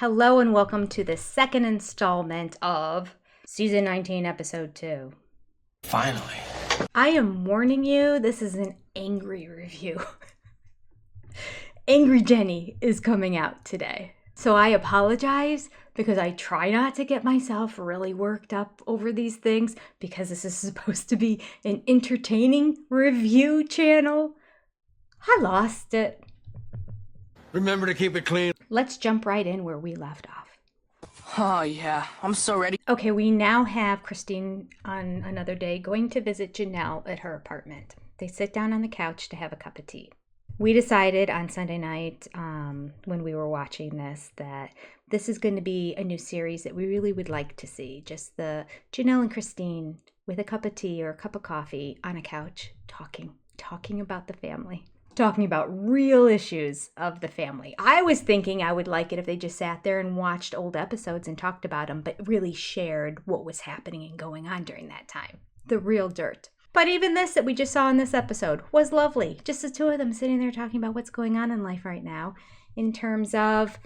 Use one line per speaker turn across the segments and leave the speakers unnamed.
Hello and welcome to the second installment of Season 19, Episode 2.
Finally.
I am warning you, this is an angry review. Angry Jenny is coming out today. So I apologize because I try not to get myself really worked up over these things because this is supposed to be an entertaining review channel. I lost it.
Remember to keep it clean.
Let's jump right in where we left off.
Oh, yeah. I'm so ready.
Okay, we now have Christine on another day going to visit Janelle at her apartment. They sit down on the couch to have a cup of tea. We decided on Sunday night when we were watching this that this is going to be a new series that we really would like to see. Just the Janelle and Christine with a cup of tea or a cup of coffee on a couch talking about the family. Talking about real issues of the family. I was thinking I would like it if they just sat there and watched old episodes and talked about them, but really shared what was happening and going on during that time. The real dirt. But even this that we just saw in this episode was lovely. Just the two of them sitting there talking about what's going on in life right now in terms of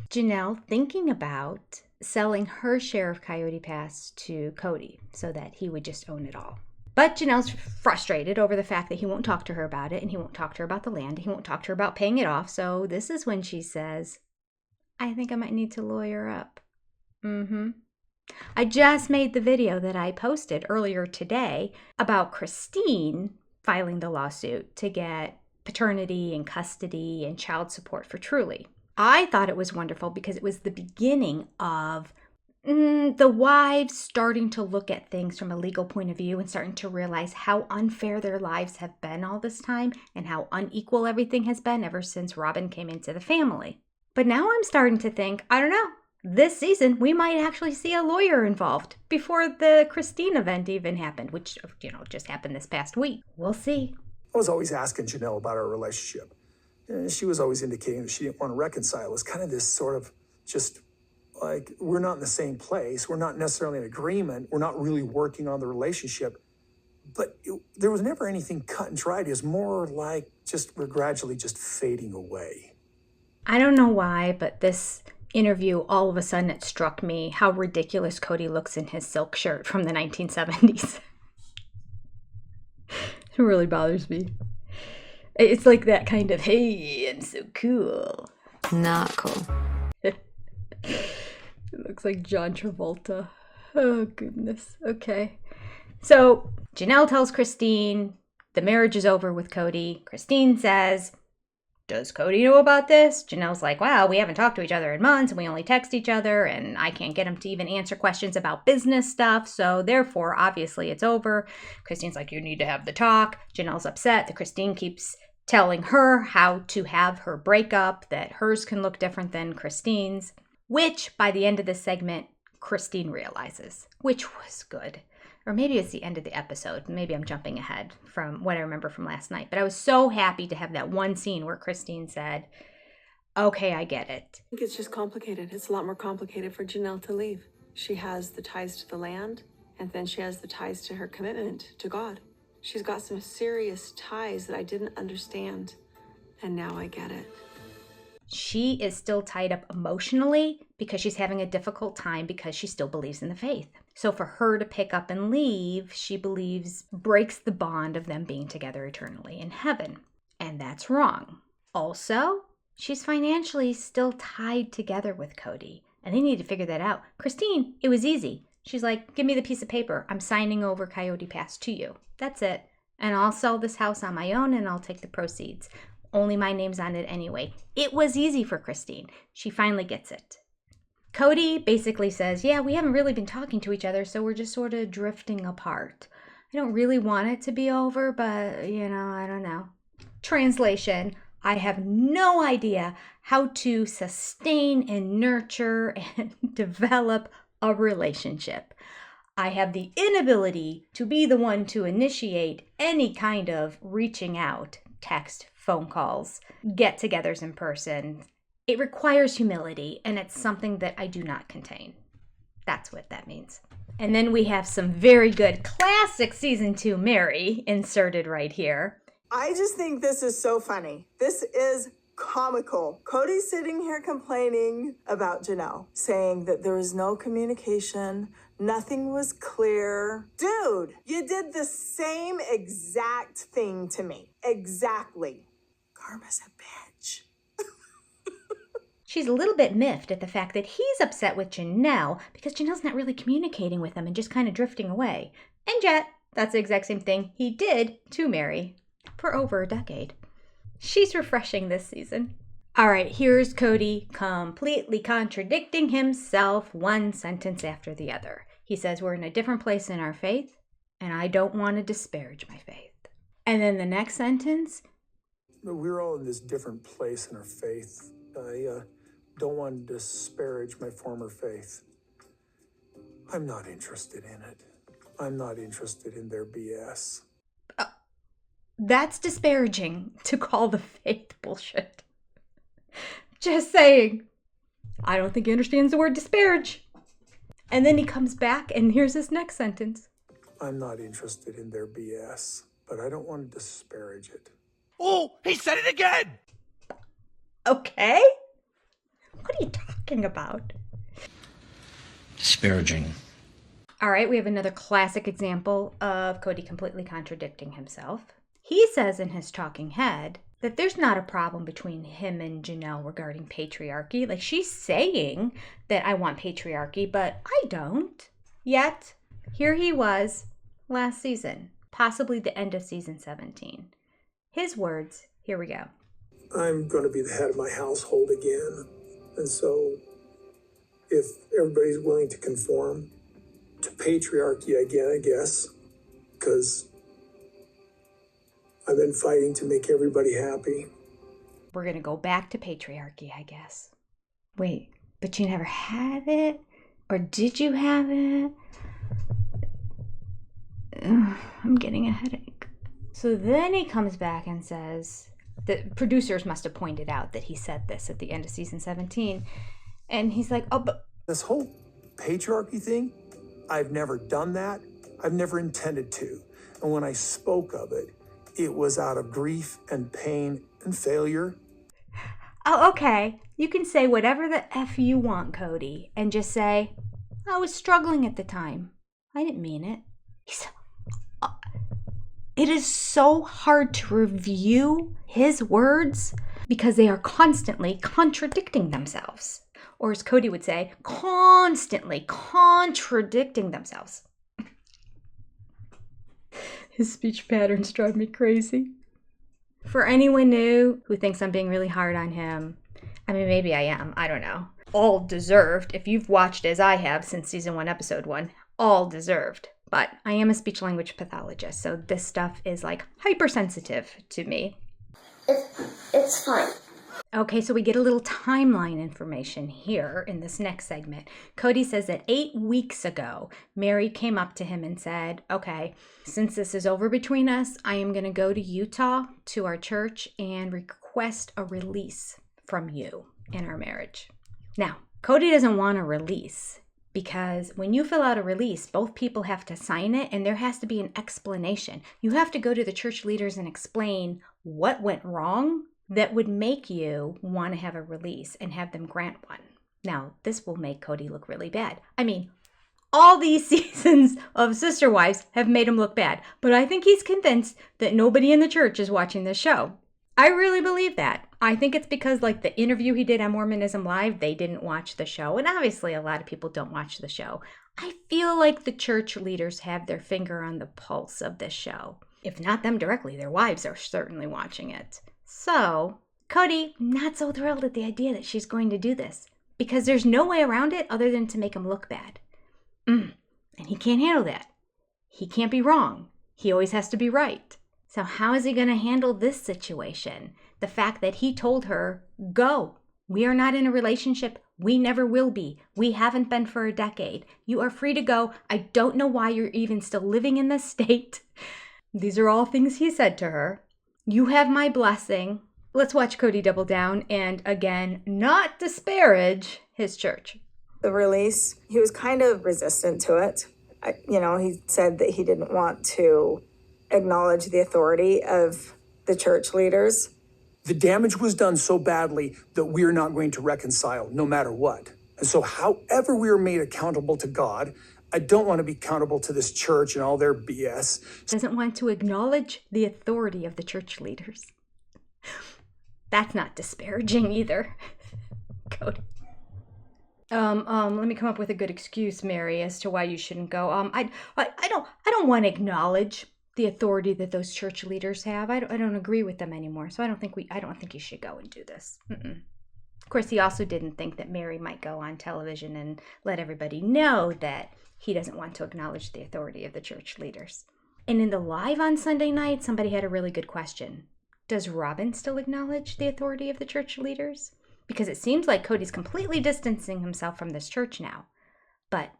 Janelle thinking about selling her share of Coyote Pass to Kody so that he would just own it all. But Janelle's frustrated over the fact that he won't talk to her about it, and he won't talk to her about the land, and he won't talk to her about paying it off. So this is when she says, I think I might need to lawyer up. I just made the video that I posted earlier today about Christine filing the lawsuit to get paternity and custody and child support for Truly. I thought it was wonderful because it was the beginning of the wives starting to look at things from a legal point of view and starting to realize how unfair their lives have been all this time and how unequal everything has been ever since Robyn came into the family. But now I'm starting to think, I don't know, this season we might actually see a lawyer involved before the Christine event even happened, which, just happened this past week. We'll see.
I was always asking Janelle about our relationship. And she was always indicating that she didn't want to reconcile. It was kind of this sort of just like, we're not in the same place. We're not necessarily in agreement. We're not really working on the relationship. But there was never anything cut and dried. It was more like we're gradually just fading away.
I don't know why, but this interview, all of a sudden it struck me how ridiculous Kody looks in his silk shirt from the 1970s. It really bothers me. It's like that kind of, hey, I'm so cool.
Not cool.
It looks like John Travolta. Oh, goodness. Okay. So Janelle tells Christine the marriage is over with Kody. Christine says, does Kody know about this? Janelle's like, wow, we haven't talked to each other in months and we only text each other and I can't get him to even answer questions about business stuff. So therefore, obviously it's over. Christine's like, you need to have the talk. Janelle's upset that Christine keeps telling her how to have her breakup, that hers can look different than Christine's. Which, by the end of this segment, Christine realizes, which was good. Or maybe it's the end of the episode. Maybe I'm jumping ahead from what I remember from last night. But I was so happy to have that one scene where Christine said, okay, I get it.
I think it's just complicated. It's a lot more complicated for Janelle to leave. She has the ties to the land, and then she has the ties to her commitment to God. She's got some serious ties that I didn't understand, and now I get it.
She is still tied up emotionally because she's having a difficult time because she still believes in the faith. So for her to pick up and leave, she believes breaks the bond of them being together eternally in heaven. And that's wrong. Also, she's financially still tied together with Kody. And they need to figure that out. Christine, it was easy. She's like, give me the piece of paper. I'm signing over Coyote Pass to you. That's it. And I'll sell this house on my own and I'll take the proceeds. Only my name's on it anyway. It was easy for Christine. She finally gets it. Kody basically says, yeah, we haven't really been talking to each other, so we're just sort of drifting apart. I don't really want it to be over, but, I don't know. Translation, I have no idea how to sustain and nurture and develop a relationship. I have the inability to be the one to initiate any kind of reaching out, text, phone calls, get-togethers in person. It requires humility, and it's something that I do not contain. That's what that means. And then we have some very good classic season 2 Meri inserted right here.
I just think this is so funny. This is
comical. Kody's sitting here complaining about Janelle, saying that there was no communication, nothing was clear. Dude, you did the same exact thing to me. Exactly. Karma's a bitch.
She's a little bit miffed at the fact that he's upset with Janelle because Janelle's not really communicating with him and just kind of drifting away. And yet, that's the exact same thing he did to Meri for over a decade. She's refreshing this season. All right, here's Kody completely contradicting himself one sentence after the other. He says we're in a different place in our faith, and I don't want to disparage my faith. And then the next sentence,
we're all in this different place in our faith. I don't want to disparage my former faith. I'm not interested in it. I'm not interested in their BS.
That's disparaging to call the faith bullshit. Just saying. I don't think he understands the word disparage. And then he comes back and here's his next sentence.
I'm not interested in their BS, but I don't want to disparage it.
Oh, he said it again!
Okay? What are you talking about?
Disparaging.
All right, we have another classic example of Kody completely contradicting himself. He says in his talking head that there's not a problem between him and Janelle regarding patriarchy. Like, she's saying that I want patriarchy, but I don't. Yet, here he was last season, possibly the end of season 17. His words, here we go.
I'm going to be the head of my household again. And so if everybody's willing to conform to patriarchy again, I guess, because I've been fighting to make everybody happy.
We're going to go back to patriarchy, I guess. Wait, but you never had it? Or did you have it? Ugh, I'm getting a headache. So then he comes back and says, the producers must have pointed out that he said this at the end of season 17. And he's like, oh, but
This whole patriarchy thing, I've never done that. I've never intended to. And when I spoke of it, it was out of grief and pain and failure.
oh, okay. You can say whatever the F you want, Kody, and just say, I was struggling at the time. I didn't mean it. It is so hard to review his words because they are constantly contradicting themselves. Or as Kody would say, constantly contradicting themselves. His speech patterns drive me crazy. For anyone new who thinks I'm being really hard on him, I mean, maybe I am, I don't know. All deserved. If you've watched as I have since season 1, episode 1, all deserved. But I am a speech language pathologist, so this stuff is like hypersensitive to me.
It's fine.
Okay, so we get a little timeline information here in this next segment. Kody says that 8 weeks ago, Meri came up to him and said, okay, since this is over between us, I am going to go to Utah to our church and request a release from you in our marriage. Now, Kody doesn't want a release because when you fill out a release, both people have to sign it and there has to be an explanation. You have to go to the church leaders and explain what went wrong that would make you want to have a release and have them grant one. Now, this will make Kody look really bad. I mean, all these seasons of Sister Wives have made him look bad, but I think he's convinced that nobody in the church is watching this show. I really believe that. I think it's because, like, the interview he did on Mormonism Live, they didn't watch the show. And obviously, a lot of people don't watch the show. I feel like the church leaders have their finger on the pulse of this show. If not them directly, their wives are certainly watching it. So, Kody, not so thrilled at the idea that she's going to do this. Because there's no way around it other than to make him look bad. And he can't handle that. He can't be wrong. He always has to be right. So how is he going to handle this situation? The fact that he told her, go. We are not in a relationship. We never will be. We haven't been for a decade. You are free to go. I don't know why you're even still living in this state. These are all things he said to her. You have my blessing. Let's watch Kody double down and, again, not disparage his church.
The release, he was kind of resistant to it. He said that he didn't want to acknowledge the authority of the church leaders.
The damage was done so badly that we're not going to reconcile no matter what. And so however we are made accountable to God, I don't want to be accountable to this church and all their BS.
Doesn't want to acknowledge the authority of the church leaders. That's not disparaging either. Kody. Let me come up with a good excuse, Meri, as to why you shouldn't go. I don't want to acknowledge the authority that those church leaders have. I don't agree with them anymore, so I don't think you should go and do this. Of course, he also didn't think that Meri might go on television and let everybody know that he doesn't want to acknowledge the authority of the church leaders. And in the live on Sunday night, somebody had a really good question. Does Robyn still acknowledge the authority of the church leaders? Because it seems like Kody's completely distancing himself from this church now. But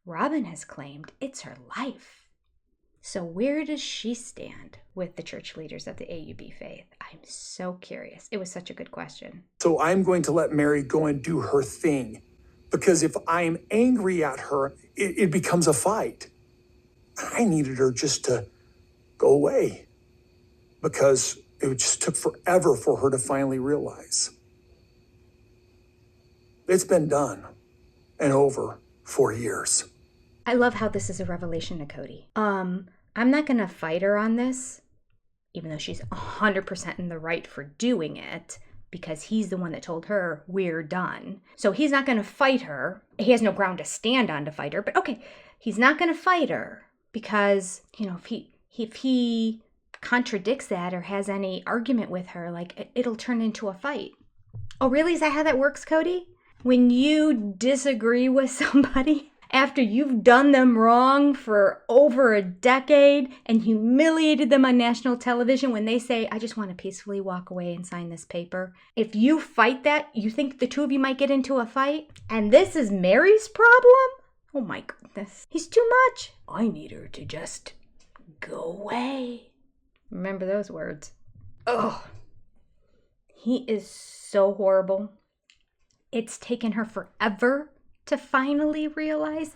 Robyn has claimed it's her life. So where does she stand with the church leaders of the AUB faith? I'm so curious. It was such a good question.
So I'm going to let Meri go and do her thing. Because if I'm angry at her, it becomes a fight. I needed her just to go away. Because it just took forever for her to finally realize. It's been done and over for years.
I love how this is a revelation to Kody. I'm not going to fight her on this, even though she's 100% in the right for doing it, because he's the one that told her, we're done. So he's not going to fight her. He has no ground to stand on to fight her, but okay, he's not going to fight her because, if he contradicts that or has any argument with her, like, it'll turn into a fight. Oh, really? Is that how that works, Kody? When you disagree with somebody after you've done them wrong for over a decade and humiliated them on national television, when they say, I just want to peacefully walk away and sign this paper, if you fight that, you think the two of you might get into a fight? And this is Meri's problem? Oh my goodness. He's too much. I need her to just go away. Remember those words. Oh, he is so horrible. It's taken her forever to finally realize.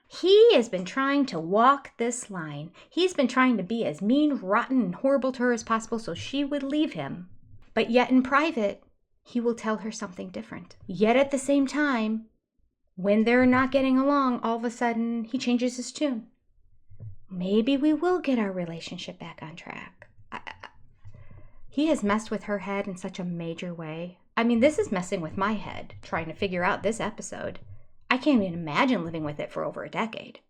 He has been trying to walk this line. He's been trying to be as mean, rotten, and horrible to her as possible so she would leave him. But yet in private, he will tell her something different. Yet at the same time, when they're not getting along, all of a sudden he changes his tune. Maybe we will get our relationship back on track. He has messed with her head in such a major way. I mean, this is messing with my head, trying to figure out this episode. I can't even imagine living with it for over a decade.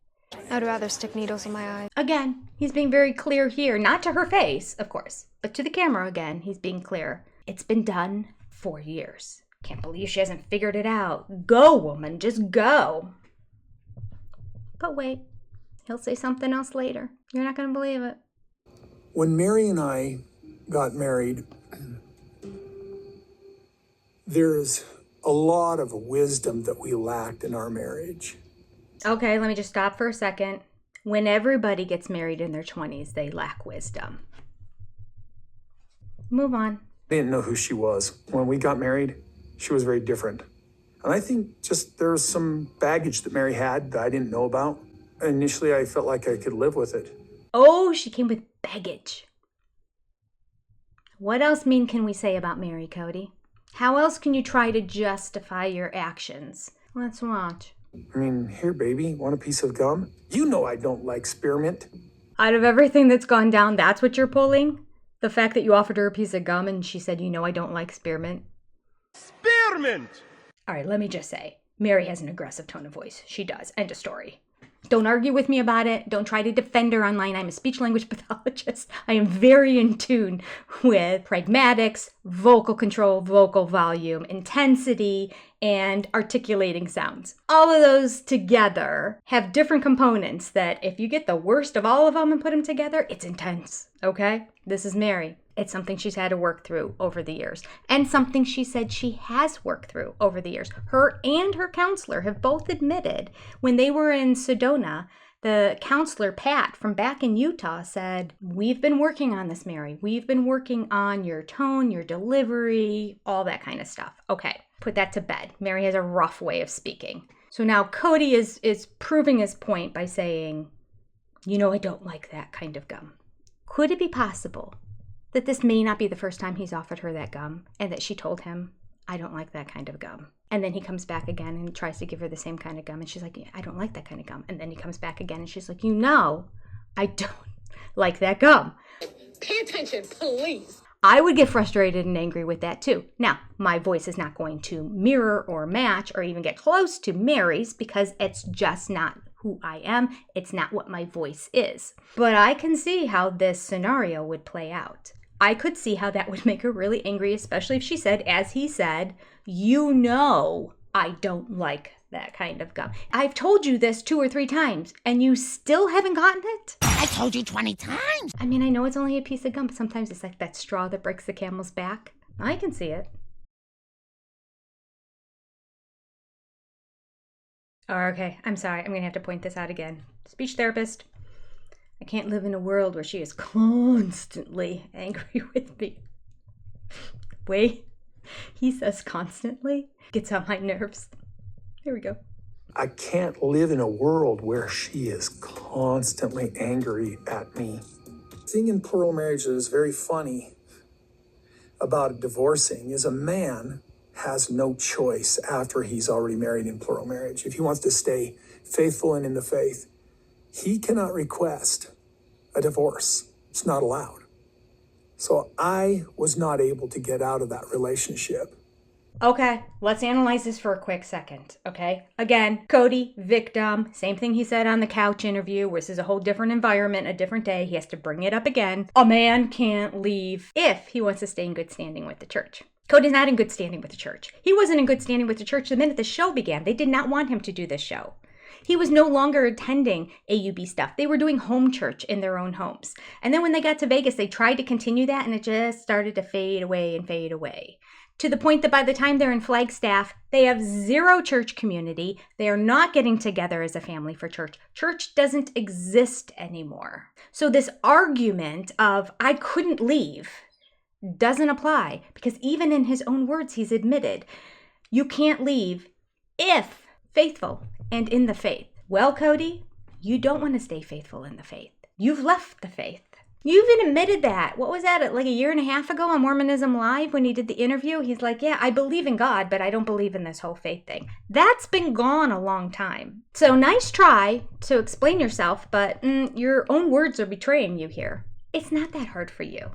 I'd rather stick needles in my eyes.
Again, he's being very clear here. Not to her face, of course, but to the camera again, he's being clear. It's been done for years. Can't believe she hasn't figured it out. Go, woman, just go. But wait, he'll say something else later. You're not going to believe it.
When Meri and I got married, there's a lot of wisdom that we lacked in our marriage.
Okay, let me just stop for a second. When everybody gets married in their 20s, they lack wisdom. Move on.
I didn't know who she was. When we got married, she was very different. And I think just there's some baggage that Meri had that I didn't know about. Initially, I felt like I could live with it.
Oh, she came with baggage. What else mean can we say about Meri, Kody? How else can you try to justify your actions? Let's watch.
I mean, here, baby, want a piece of gum? You know I don't like spearmint.
Out of everything that's gone down, that's what you're pulling? The fact that you offered her a piece of gum and she said, I don't like spearmint?
Spearmint!
All right, let me just say, Meri has an aggressive tone of voice. She does. End of story. Don't argue with me about it. Don't try to defend her online. I'm a speech language pathologist. I am very in tune with pragmatics, vocal control, vocal volume, intensity, and articulating sounds. All of those together have different components that if you get the worst of all of them and put them together, it's intense, okay? This is Meri. It's something she's had to work through over the years, and something she said she has worked through over the years. Her and her counselor have both admitted when they were in Sedona, the counselor, Pat, from back in Utah said, we've been working on this, Meri. We've been working on your tone, your delivery, all that kind of stuff. Okay, put that to bed. Meri has a rough way of speaking. So now Kody is proving his point by saying, I don't like that kind of gum. Could it be possible that this may not be the first time he's offered her that gum, and that she told him, I don't like that kind of gum. And then he comes back again and tries to give her the same kind of gum, and she's like, I don't like that kind of gum. And then he comes back again, and she's like, I don't like that gum.
Pay attention, please.
I would get frustrated and angry with that too. Now, my voice is not going to mirror or match or even get close to Meri's because it's just not who I am. It's not what my voice is. But I can see how this scenario would play out. I could see how that would make her really angry, especially if she said, as he said, I don't like that kind of gum. I've told you this 2 or 3 times, and you still haven't gotten it?
I told you 20 times.
I mean, I know it's only a piece of gum, but sometimes it's like that straw that breaks the camel's back. I can see it. Oh, okay, I'm sorry. I'm going to have to point this out again. Speech therapist. I can't live in a world where she is constantly angry with me. Wait, he says constantly? Gets on my nerves. Here we go.
I can't live in a world where she is constantly angry at me. The thing in plural marriage that is very funny about divorcing is a man has no choice after he's already married in plural marriage. If he wants to stay faithful and in the faith, he cannot request a divorce. It's not allowed. So I was not able to get out of that relationship.
Okay, let's analyze this for a quick second, okay? Again, Kody, victim, same thing he said on the couch interview, where this is a whole different environment, a different day. He has to bring it up again. A man can't leave if he wants to stay in good standing with the church. Kody's not in good standing with the church. He wasn't in good standing with the church the minute the show began. They did not want him to do this show. He was no longer attending AUB stuff. They were doing home church in their own homes. And then when they got to Vegas, they tried to continue that, and it just started to fade away and fade away. To the point that by the time they're in Flagstaff, they have zero church community. They are not getting together as a family for church. Church doesn't exist anymore. So this argument of, I couldn't leave, doesn't apply, because even in his own words, he's admitted, you can't leave if faithful and in the faith. Well, Kody, you don't want to stay faithful in the faith. You've left the faith. You even admitted that. What was that, like a year and a half ago on Mormonism Live when he did the interview? He's like, yeah, I believe in God, but I don't believe in this whole faith thing. That's been gone a long time. So nice try to explain yourself, but your own words are betraying you here. It's not that hard for you.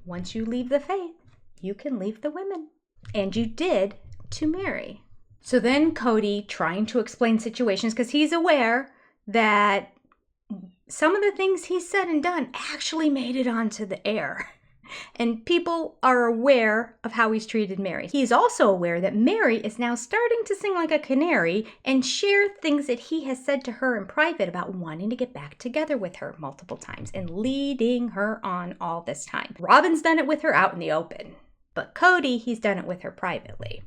Once you leave the faith, you can leave the women. And you did to Meri. So then Kody, trying to explain situations, because he's aware that some of the things he said and done actually made it onto the air. And people are aware of how he's treated Meri. He's also aware that Meri is now starting to sing like a canary and share things that he has said to her in private about wanting to get back together with her multiple times and leading her on all this time. Robyn's done it with her out in the open, but Kody, he's done it with her privately.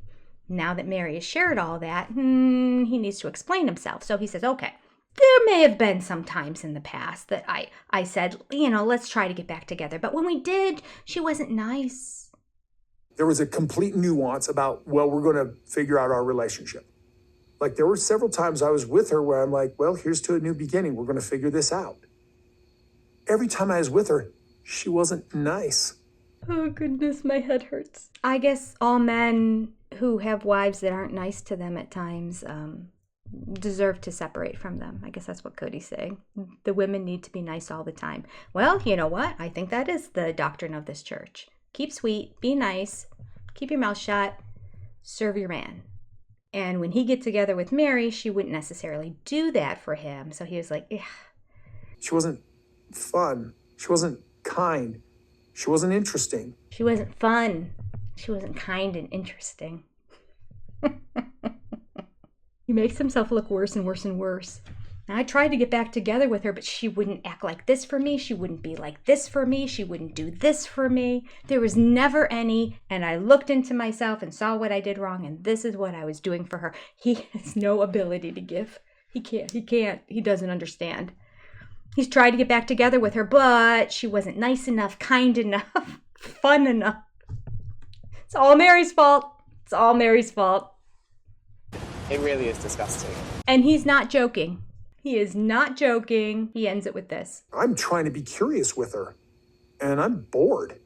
Now that Meri has shared all that, he needs to explain himself. So he says, okay, there may have been some times in the past that I said, let's try to get back together. But when we did, she wasn't nice.
There was a complete nuance about, well, we're going to figure out our relationship. Like there were several times I was with her where I'm like, well, here's to a new beginning. We're going to figure this out. Every time I was with her, she wasn't nice.
Oh, goodness, my head hurts. I guess all men who have wives that aren't nice to them at times deserve to separate from them. I guess that's what Kody's saying. The women need to be nice all the time. Well, you know what? I think that is the doctrine of this church. Keep sweet, be nice, keep your mouth shut, serve your man. And when he get together with Meri, she wouldn't necessarily do that for him. So he was like, ugh.
She wasn't fun. She wasn't kind. She wasn't interesting.
She wasn't fun. She wasn't kind and interesting. He makes himself look worse and worse and worse. And I tried to get back together with her, but she wouldn't act like this for me. She wouldn't be like this for me. She wouldn't do this for me. There was never any, and I looked into myself and saw what I did wrong, and this is what I was doing for her. He has no ability to give. He can't. He doesn't understand. He's tried to get back together with her, but she wasn't nice enough, kind enough, fun enough. It's all Meri's fault. It's all Meri's fault.
It really is disgusting.
And he's not joking. He is not joking. He ends it with this.
I'm trying to be curious with her, and I'm bored.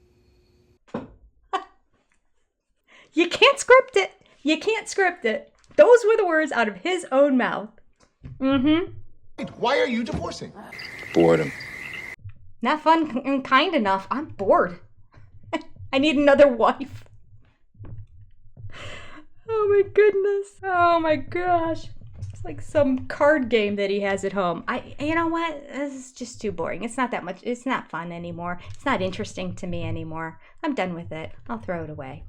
You can't script it. You can't script it. Those were the words out of his own mouth. Mm-hmm.
Why are you divorcing?
Boredom.
Not fun and kind enough. I'm bored. I need another wife. Oh my goodness. Oh my gosh. It's like some card game that he has at home. You know what? This is just too boring. It's not that much. It's not fun anymore. It's not interesting to me anymore. I'm done with it. I'll throw it away.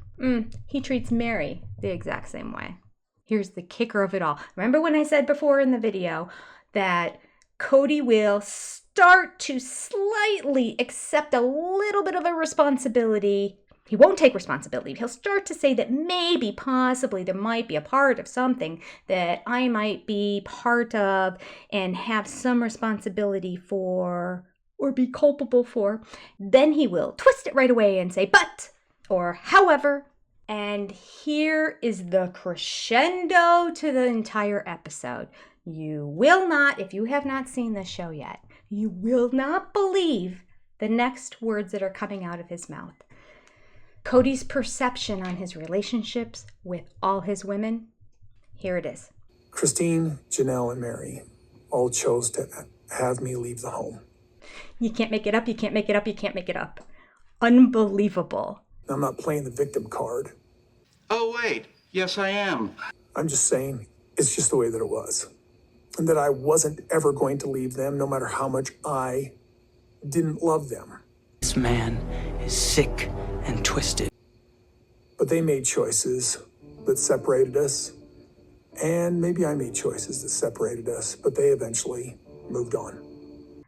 He treats Meri the exact same way. Here's the kicker of it all. Remember when I said before in the video that Kody will start to slightly accept a little bit of a responsibility. He won't take responsibility. He'll start to say that maybe, possibly, there might be a part of something that I might be part of and have some responsibility for or be culpable for. Then he will twist it right away and say, but, or however. And here is the crescendo to the entire episode. You will not, if you have not seen this show yet, you will not believe the next words that are coming out of his mouth. Kody's perception on his relationships with all his women, here it is.
Christine, Janelle, and Meri all chose to have me leave the home.
You can't make it up, you can't make it up, you can't make it up. Unbelievable.
I'm not playing the victim card.
Oh, wait. Yes, I am.
I'm just saying it's just the way that it was. And that I wasn't ever going to leave them, no matter how much I didn't love them.
This man is sick and twisted.
But they made choices that separated us. And maybe I made choices that separated us, but they eventually moved on.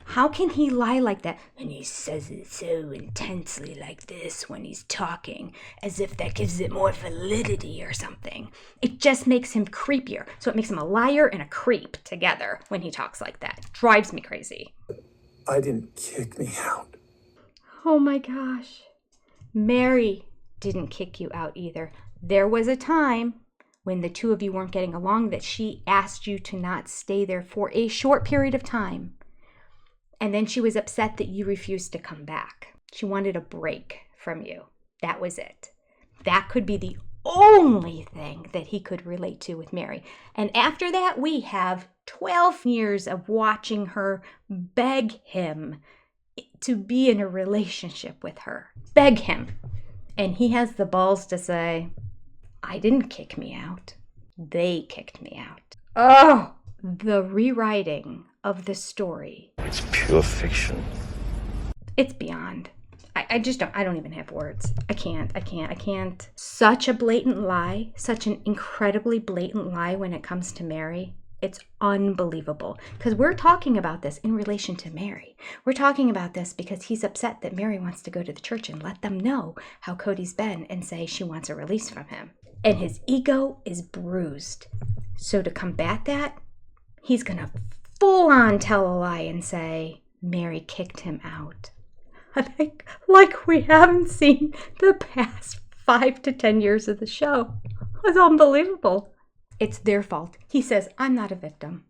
How can he lie like that? And he says it so intensely like this when he's talking, as if that gives it more validity or something. It just makes him creepier. So it makes him a liar and a creep together when he talks like that. Drives me crazy.
I didn't kick me out.
Oh my gosh. Meri didn't kick you out either. There was a time when the two of you weren't getting along that she asked you to not stay there for a short period of time. And then she was upset that you refused to come back. She wanted a break from you. That was it. That could be the only thing that he could relate to with Meri. And after that, we have 12 years of watching her beg him to be in a relationship with her. Beg him. And he has the balls to say, I didn't kick me out. They kicked me out. Oh, the rewriting of the story.
It's pure fiction.
It's beyond. I don't even have words. I can't. Such a blatant lie, such an incredibly blatant lie when it comes to Meri. It's unbelievable. Because we're talking about this in relation to Meri. We're talking about this because he's upset that Meri wants to go to the church and let them know how Kody's been and say she wants a release from him. And his ego is bruised. So to combat that, he's going to full on tell a lie and say Meri kicked him out. Like we haven't seen the past 5 to 10 years of the show. It's unbelievable. It's their fault. He says, I'm not a victim.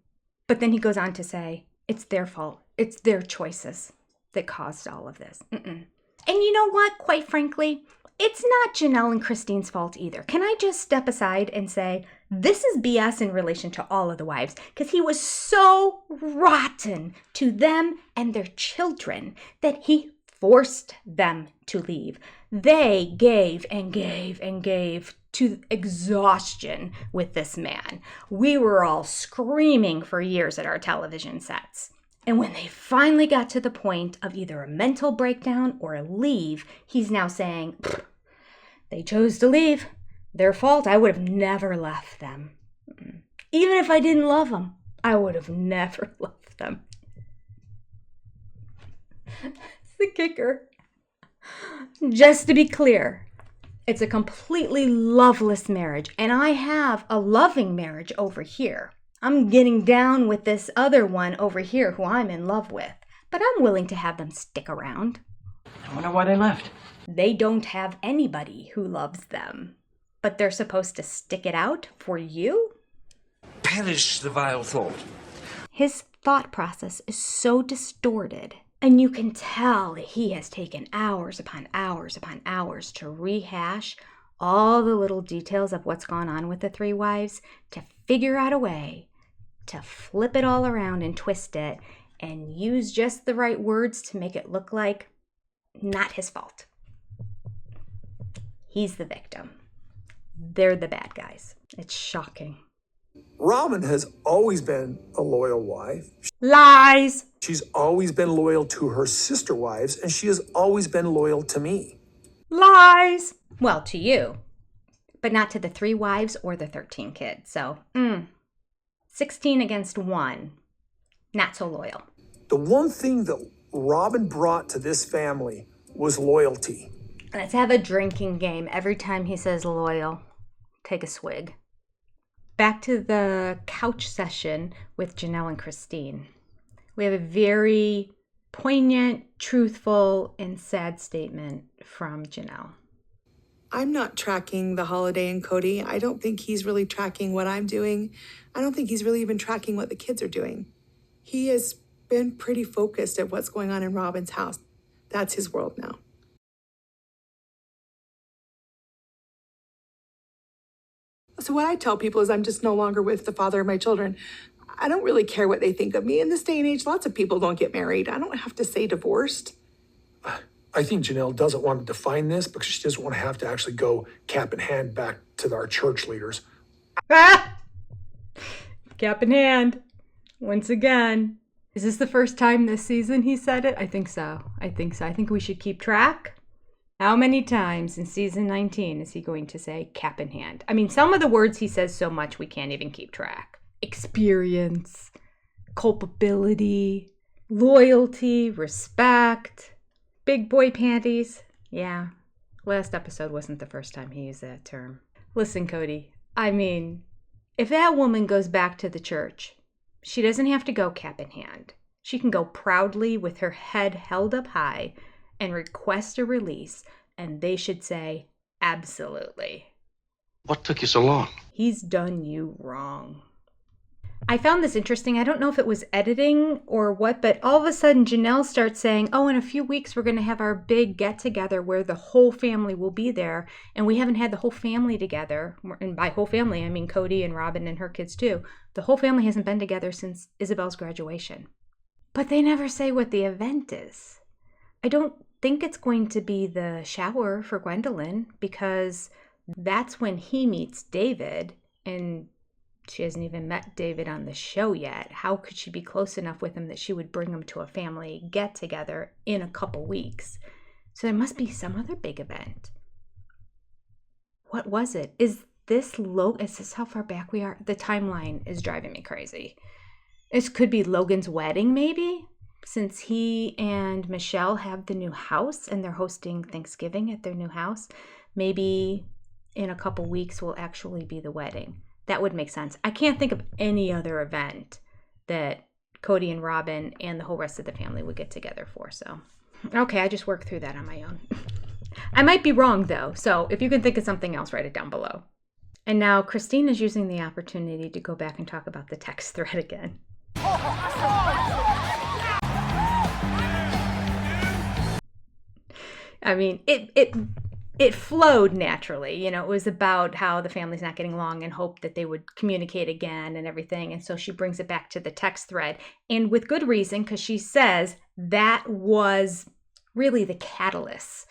But then he goes on to say, it's their fault. It's their choices that caused all of this. And you know what? Quite frankly, it's not Janelle and Christine's fault either. Can I just step aside and say, this is BS in relation to all of the wives, because he was so rotten to them and their children that he forced them to leave. They gave and gave and gave to exhaustion with this man. We were all screaming for years at our television sets. And when they finally got to the point of either a mental breakdown or a leave, he's now saying, they chose to leave. Their fault. I would have never left them. Even if I didn't love them, I would have never left them. It's the kicker. Just to be clear, it's a completely loveless marriage. And I have a loving marriage over here. I'm getting down with this other one over here who I'm in love with. But I'm willing to have them stick around.
I wonder why they left.
They don't have anybody who loves them. But they're supposed to stick it out for you?
Perish the vile thought.
His thought process is so distorted. And you can tell that he has taken hours upon hours upon hours to rehash all the little details of what's gone on with the three wives to figure out a way to flip it all around and twist it and use just the right words to make it look like not his fault. He's the victim. They're the bad guys. It's shocking.
Robyn has always been a loyal wife.
Lies!
She's always been loyal to her sister wives, and she has always been loyal to me.
Lies! Well, to you, but not to the three wives or the 13 kids. So, 16 against 1. Not so loyal.
The one thing that Robyn brought to this family was loyalty.
Let's have a drinking game. Every time he says loyal, take a swig. Back to the couch session with Janelle and Christine. We have a very poignant, truthful, and sad statement from Janelle.
I'm not tracking the holiday and Kody. I don't think he's really tracking what I'm doing. I don't think he's really even tracking what the kids are doing. He has been pretty focused at what's going on in Robyn's house. That's his world now. So what I tell people is I'm just no longer with the father of my children. I don't really care what they think of me. In this day and age, lots of people don't get married. I don't have to say divorced.
I think Janelle doesn't want to define this because she doesn't want to have to actually go cap in hand back to our church leaders.
Ah! Cap in hand. Once again. Is this the first time this season he said it? I think so. I think we should keep track. How many times in season 19 is he going to say cap in hand? I mean, some of the words he says so much we can't even keep track. Experience, culpability, loyalty, respect, big boy panties. Yeah, last episode wasn't the first time he used that term. Listen, Kody, I mean, if that woman goes back to the church, she doesn't have to go cap in hand. She can go proudly with her head held up high and request a release, and they should say, absolutely.
What took you so long?
He's done you wrong. I found this interesting. I don't know if it was editing or what, but all of a sudden Janelle starts saying, oh, in a few weeks we're going to have our big get-together where the whole family will be there, and we haven't had the whole family together. And by whole family, I mean Kody and Robyn and her kids too. The whole family hasn't been together since Isabel's graduation. But they never say what the event is. I don't think it's going to be the shower for Gwendolyn because that's when he meets David, and she hasn't even met David on the show yet. How could she be close enough with him that she would bring him to a family get-together in a couple weeks? So there must be some other big event. What was it? Is this how far back we are? The timeline is driving me crazy. This could be Logan's wedding, maybe? Since he and Michelle have the new house and they're hosting Thanksgiving at their new house, maybe in a couple weeks will actually be the wedding. That would make sense. I can't think of any other event that Kody and Robyn and the whole rest of the family would get together for. So, okay, I just worked through that on my own. I might be wrong, though. So if you can think of something else, write it down below. And now Christine is using the opportunity to go back and talk about the text thread again. I mean, it flowed naturally. You know, it was about how the family's not getting along and hoped that they would communicate again and everything. And so she brings it back to the text thread. And with good reason, because she says that was really the catalyst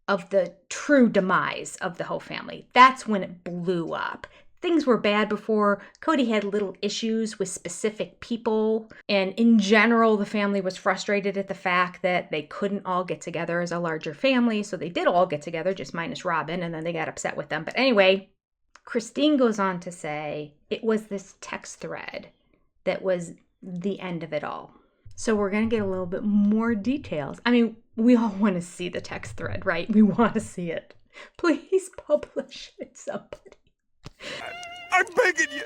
of the true demise of the whole family. That's when it blew up. Things were bad before. Kody had little issues with specific people. And in general, the family was frustrated at the fact that they couldn't all get together as a larger family. So they did all get together, just minus Robyn, and then they got upset with them. But anyway, Christine goes on to say it was this text thread that was the end of it all. So we're going to get a little bit more details. I mean, we all want to see the text thread, right? We want to see it. Please publish it, somebody.
I'm begging you.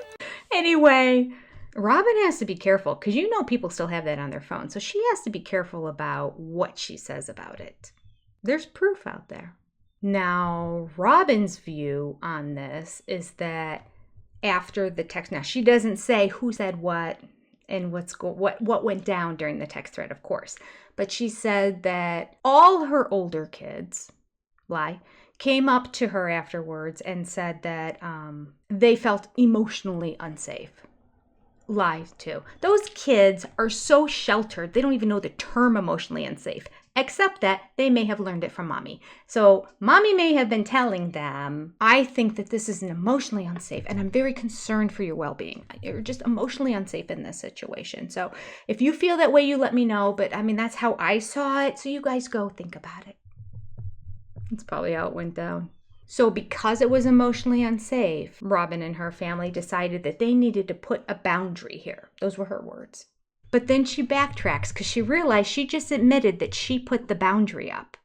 Anyway, Robyn has to be careful because you know people still have that on their phone. So she has to be careful about what she says about it. There's proof out there. Now, Robyn's view on this is that after the text, now she doesn't say who said what and what went down during the text thread, of course. But she said that all her older kids, came up to her afterwards and said that they felt emotionally unsafe. Lies too. Those kids are so sheltered, they don't even know the term emotionally unsafe, except that they may have learned it from mommy. So mommy may have been telling them, I think that this is an emotionally unsafe, and I'm very concerned for your well-being. You're just emotionally unsafe in this situation. So if you feel that way, you let me know. But I mean, that's how I saw it. So you guys go think about it. That's probably how it went down. So because it was emotionally unsafe, Robyn and her family decided that they needed to put a boundary here. Those were her words. But then she backtracks because she realized she just admitted that she put the boundary up.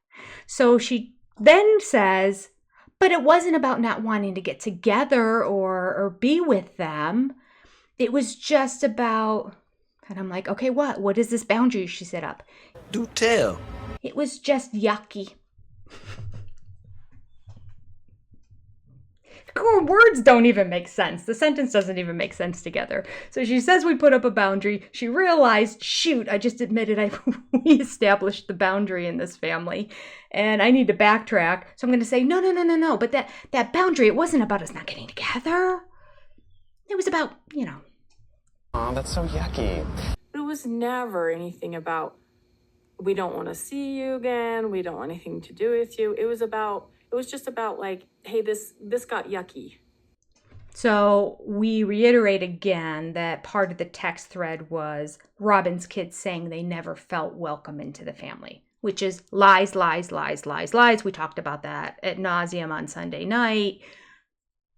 So she then says, but it wasn't about not wanting to get together or be with them. It was just about, and I'm like, okay, what? What is this boundary she set up?
Do tell.
It was just yucky. Her words don't even make sense. The sentence doesn't even make sense together. So she says we put up a boundary. She realized, shoot, I just admitted we established the boundary in this family and I need to backtrack. So I'm going to say, no. But that boundary, it wasn't about us not getting together. It was about,
Oh, that's so yucky.
It was never anything about, we don't want to see you again. We don't want anything to do with you. It was just about like, hey, this got yucky.
So we reiterate again that part of the text thread was Robyn's kids saying they never felt welcome into the family, which is lies. We talked about that ad nauseum on Sunday night.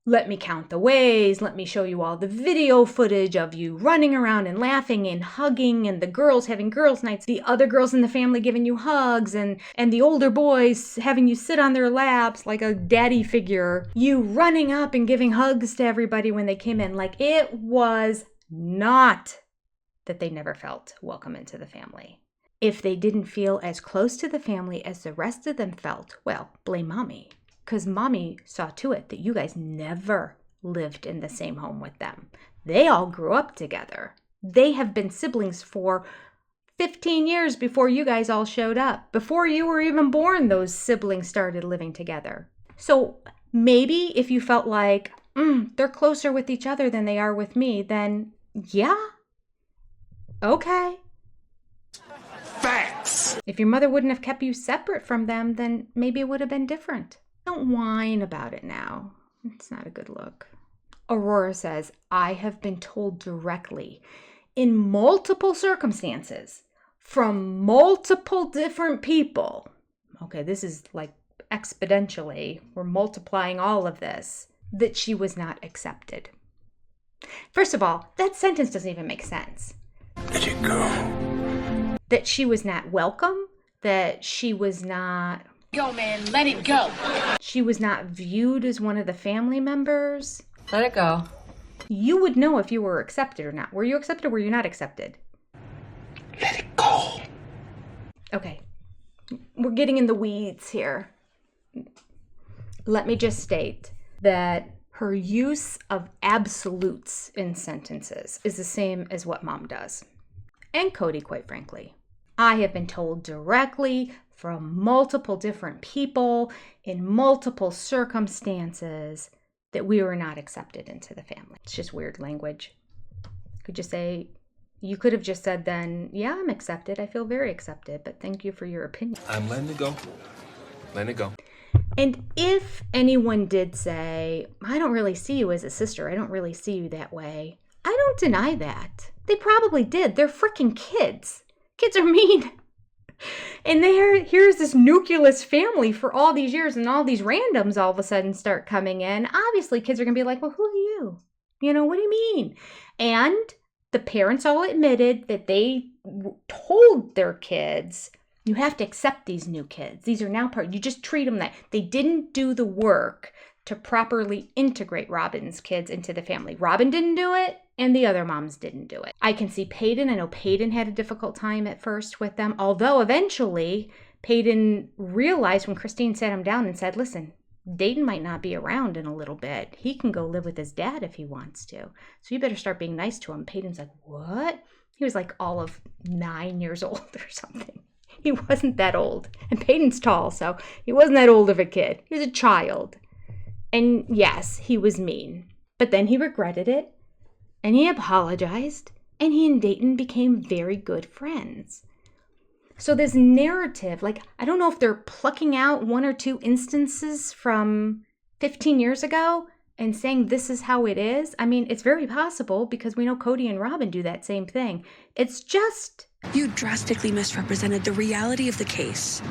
Let me count the ways. Let me show you all the video footage of you running around and laughing and hugging and the girls having girls' nights, the other girls in the family giving you hugs and the older boys having you sit on their laps like a daddy figure, you running up and giving hugs to everybody when they came in. Like, it was not that they never felt welcome into the family. If they didn't feel as close to the family as the rest of them felt, well, blame mommy. Because mommy saw to it that you guys never lived in the same home with them. They all grew up together. They have been siblings for 15 years before you guys all showed up. Before you were even born, those siblings started living together. So maybe if you felt like they're closer with each other than they are with me, then yeah, okay.
Facts.
If your mother wouldn't have kept you separate from them, then maybe it would have been different. Don't whine about it now. It's not a good look. Aurora says, I have been told directly in multiple circumstances from multiple different people. Okay, this is like exponentially. We're multiplying all of this. That she was not accepted. First of all, that sentence doesn't even make sense.
Let it go.
That she was not welcome. That she was not...
Go, man, let it go.
She was not viewed as one of the family members.
Let it go.
You would know if you were accepted or not. Were you accepted or were you not accepted?
Let it go.
Okay. We're getting in the weeds here. Let me just state that her use of absolutes in sentences is the same as what mom does. And Kody, quite frankly. I have been told directly from multiple different people in multiple circumstances that we were not accepted into the family. It's just weird language. You could have just said then, yeah, I'm accepted. I feel very accepted, but thank you for your opinion.
I'm letting it go. Letting it go.
And if anyone did say, I don't really see you as a sister, I don't really see you that way, I don't deny that. They probably did. They're freaking kids. Kids are mean. And here's this nucleus family for all these years, and all these randoms all of a sudden start coming in. Obviously, kids are going to be like, well, who are you? What do you mean? And the parents all admitted that they told their kids, you have to accept these new kids. These are now part. You just treat them that. They didn't do the work to properly integrate Robyn's kids into the family. Robyn didn't do it, and the other moms didn't do it. I can see Peyton. I know Peyton had a difficult time at first with them, although eventually Peyton realized when Christine sat him down and said, listen, Dayton might not be around in a little bit. He can go live with his dad if he wants to. So you better start being nice to him. Peyton's like, what? He was like all of 9 years old or something. He wasn't that old. And Peyton's tall, so he wasn't that old of a kid. He was a child. And yes, he was mean. But then he regretted it, and he apologized, and he and Dayton became very good friends. So this narrative, like, I don't know if they're plucking out one or two instances from 15 years ago and saying this is how it is. I mean, it's very possible because we know Kody and Robyn do that same thing. It's just...
You drastically misrepresented the reality of the case.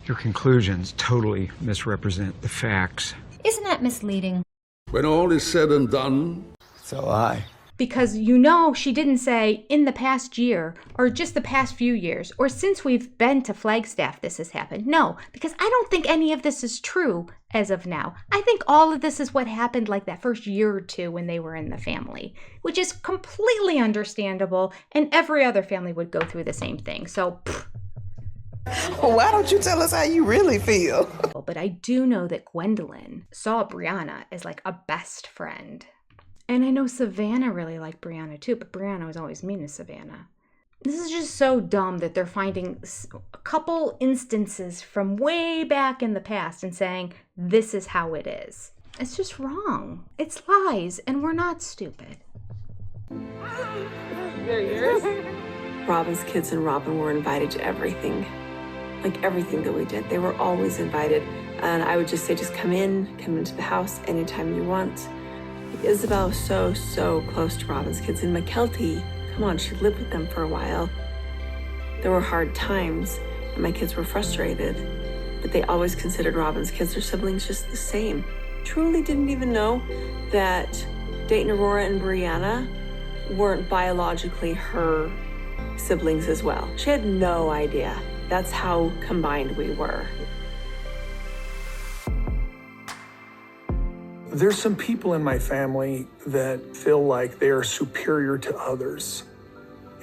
Your conclusions totally misrepresent the facts.
Isn't that misleading?
When all is said and done,
so I.
Because you know she didn't say in the past year or just the past few years or since we've been to Flagstaff this has happened. No, because I don't think any of this is true as of now. I think all of this is what happened like that first year or two when they were in the family, which is completely understandable, and every other family would go through the same thing. So,
why don't you tell us how you really feel?
But I do know that Gwendolyn saw Brianna as like a best friend. And I know Savannah really liked Brianna too, but Brianna was always mean to Savannah. This is just so dumb that they're finding a couple instances from way back in the past and saying, this is how it is. It's just wrong. It's lies, and we're not stupid.
They're yours? Robyn's kids and Robyn were invited to everything. Like everything that we did. They were always invited. And I would just say, just come into the house anytime you want. Isabel was so close to Robyn's kids. And McKelty, come on, she lived with them for a while. There were hard times, and my kids were frustrated. But they always considered Robyn's kids, their siblings, just the same. Truly didn't even know that Dayton, Aurora, and Brianna weren't biologically her siblings as well. She had no idea. That's how combined we were.
There's some people in my family that feel like they are superior to others.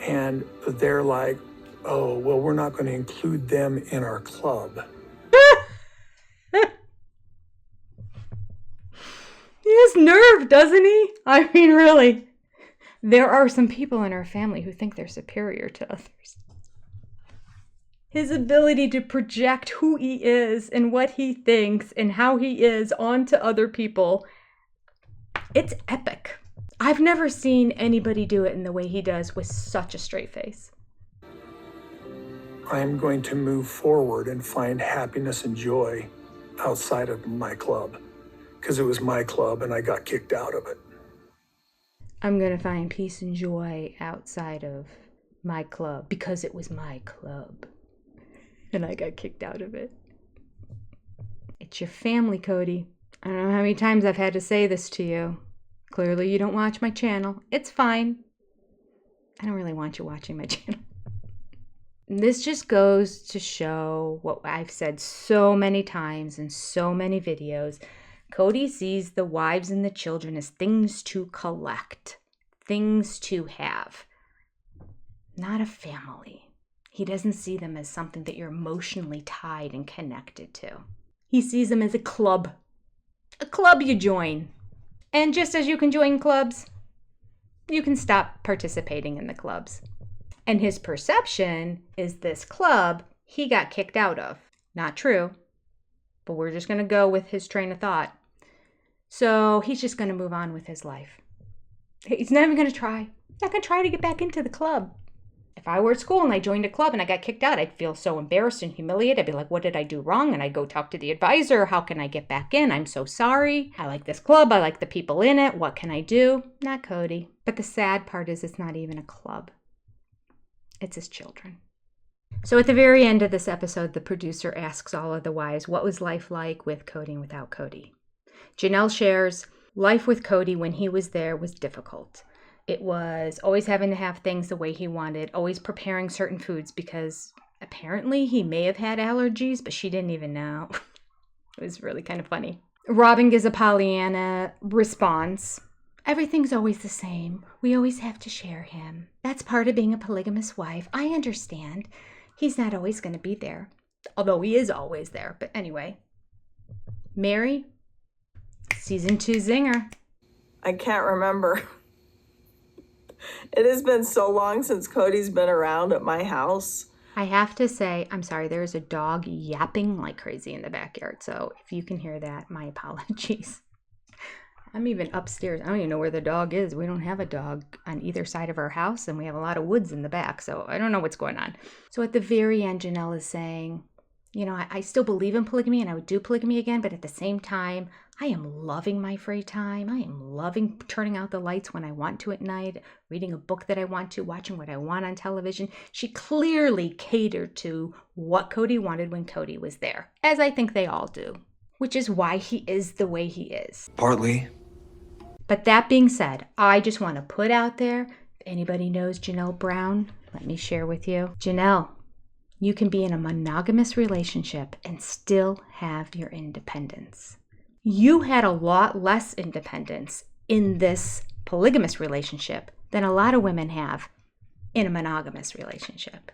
And they're like, oh, well, we're not going to include them in our club.
He has nerve, doesn't he? I mean, really. There are some people in our family who think they're superior to others. His ability to project who he is and what he thinks and how he is onto other people, it's epic. I've never seen anybody do it in the way he does with such a straight face.
I'm going to move forward and find happiness and joy outside of my club, because it was my club and I got kicked out of it.
I'm going to find peace and joy outside of my club because it was my club. And I got kicked out of it. It's your family, Kody. I don't know how many times I've had to say this to you. Clearly you don't watch my channel. It's fine. I don't really want you watching my channel. This just goes to show what I've said so many times in so many videos. Kody sees the wives and the children as things to collect, things to have, not a family. He doesn't see them as something that you're emotionally tied and connected to. He sees them as a club you join. And just as you can join clubs, you can stop participating in the clubs. And his perception is this club he got kicked out of. Not true, but we're just going to go with his train of thought. So he's just going to move on with his life. He's not even going to try. He's not going to try to get back into the club. If I were at school and I joined a club and I got kicked out, I'd feel so embarrassed and humiliated. I'd be like, what did I do wrong? And I'd go talk to the advisor. How can I get back in? I'm so sorry. I like this club. I like the people in it. What can I do? Not Kody. But the sad part is it's not even a club. It's his children. So at the very end of this episode, the producer asks all of the wives, what was life like with Kody and without Kody? Janelle shares, life with Kody when he was there was difficult. It was always having to have things the way he wanted, always preparing certain foods because apparently he may have had allergies, but she didn't even know. It was really kind of funny. Robyn gives a Pollyanna response. Everything's always the same. We always have to share him. That's part of being a polygamous wife. I understand. He's not always going to be there. Although he is always there. But anyway. Meri, season 2 zinger.
I can't remember. It has been so long since Kody's been around at my house.
I have to say, I'm sorry, there's a dog yapping like crazy in the backyard. So if you can hear that, my apologies. I'm even upstairs. I don't even know where the dog is. We don't have a dog on either side of our house, and we have a lot of woods in the back. So I don't know what's going on. So at the very end, Janelle is saying, you know, I still believe in polygamy and I would do polygamy again, but at the same time, I am loving my free time. I am loving turning out the lights when I want to at night, reading a book that I want to, watching what I want on television. She clearly catered to what Kody wanted when Kody was there, as I think they all do, which is why he is the way he is.
Partly.
But that being said, I just want to put out there, if anybody knows Janelle Brown, let me share with you. Janelle, you can be in a monogamous relationship and still have your independence. You had a lot less independence in this polygamous relationship than a lot of women have in a monogamous relationship.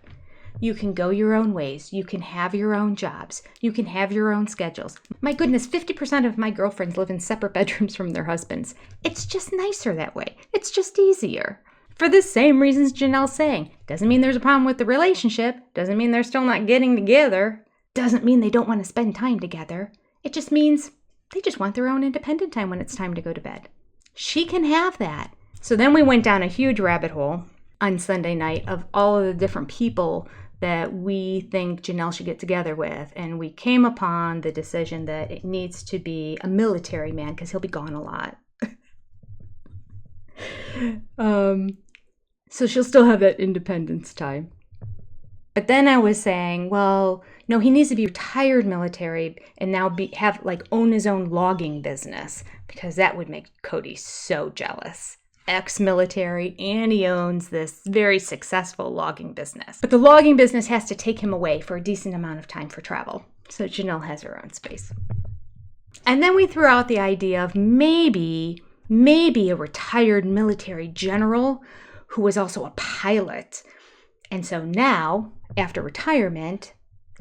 You can go your own ways. You can have your own jobs. You can have your own schedules. My goodness, 50% of my girlfriends live in separate bedrooms from their husbands. It's just nicer that way. It's just easier. For the same reasons Janelle's saying. Doesn't mean there's a problem with the relationship. Doesn't mean they're still not getting together. Doesn't mean they don't want to spend time together. It just means they just want their own independent time when it's time to go to bed. She can have that. So then we went down a huge rabbit hole on Sunday night of all of the different people that we think Janelle should get together with. And we came upon the decision that it needs to be a military man because he'll be gone a lot. So she'll still have that independence time. But then I was saying, well, no, he needs to be retired military and now own his own logging business, because that would make Kody so jealous. Ex-military, and he owns this very successful logging business. But the logging business has to take him away for a decent amount of time for travel. So Janelle has her own space. And then we threw out the idea of maybe a retired military general who was also a pilot. And so now, after retirement,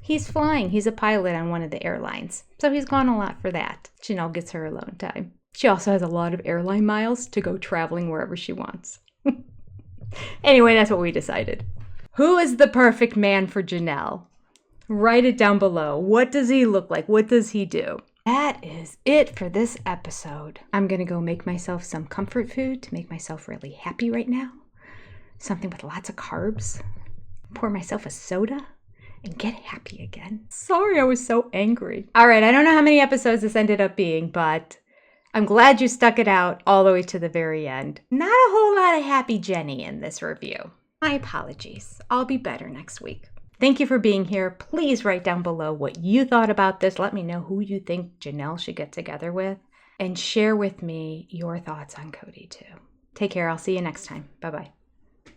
he's flying. He's a pilot on one of the airlines. So he's gone a lot for that. Janelle gets her alone time. She also has a lot of airline miles to go traveling wherever she wants. Anyway, that's what we decided. Who is the perfect man for Janelle? Write it down below. What does he look like? What does he do? That is it for this episode. I'm going to go make myself some comfort food to make myself really happy right now. Something with lots of carbs. Pour myself a soda and get happy again. Sorry, I was so angry. All right, I don't know how many episodes this ended up being, but I'm glad you stuck it out all the way to the very end. Not a whole lot of happy Jenny in this review. My apologies. I'll be better next week. Thank you for being here. Please write down below what you thought about this. Let me know who you think Janelle should get together with. And share with me your thoughts on Kody too. Take care. I'll see you next time. Bye-bye.